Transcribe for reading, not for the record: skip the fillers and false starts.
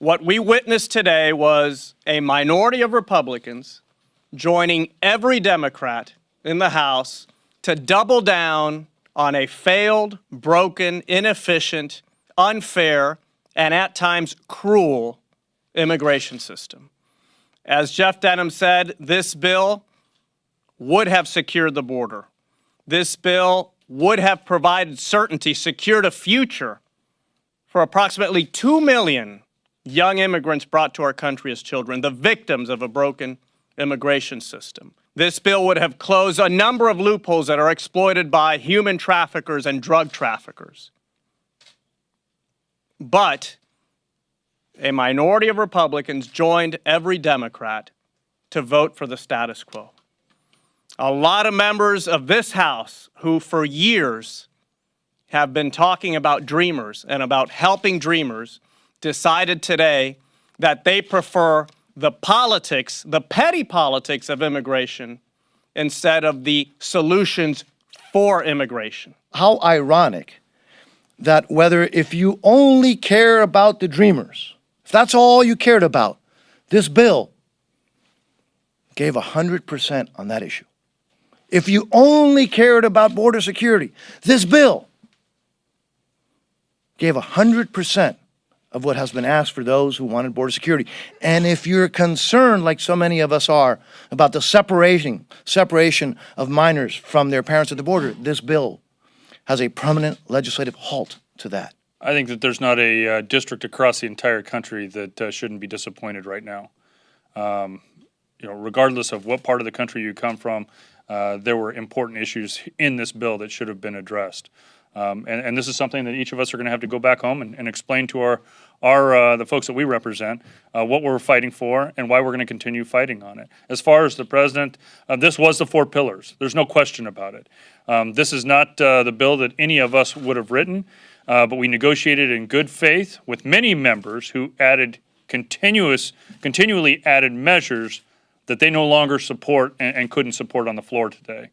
What we witnessed today was a minority of Republicans joining every Democrat in the House to double down on a failed, broken, inefficient, unfair, and at times cruel immigration system. As Jeff Denham said, this bill would have secured the border. This bill would have provided certainty, secured a future for approximately 2 million young immigrants brought to our country as children, the victims of a broken immigration system. This bill would have closed a number of loopholes that are exploited by human traffickers and drug traffickers. But a minority of Republicans joined every Democrat to vote for the status quo. A lot of members of this House who for years have been talking about dreamers and about helping dreamers decided today that they prefer the politics, the petty politics of immigration instead of the solutions for immigration. How ironic that if you only care about the dreamers, if that's all you cared about, this bill gave 100% on that issue. If you only cared about border security, this bill gave 100% of what has been asked for those who wanted border security. And if you're concerned, like so many of us are, about the separation of minors from their parents at the border, this bill has a permanent legislative halt to that. I think that there's not a district across the entire country that shouldn't be disappointed right now. Regardless of what part of the country you come from, there were important issues in this bill that should have been addressed. And this is something that each of us are going to have to go back home and explain to the folks that we represent what we're fighting for and why we're going to continue fighting on it. As far as the president, this was the 4 pillars. There's no question about it. This is not the bill that any of us would have written, but we negotiated in good faith with many members who added continually added measures that they no longer support and couldn't support on the floor today.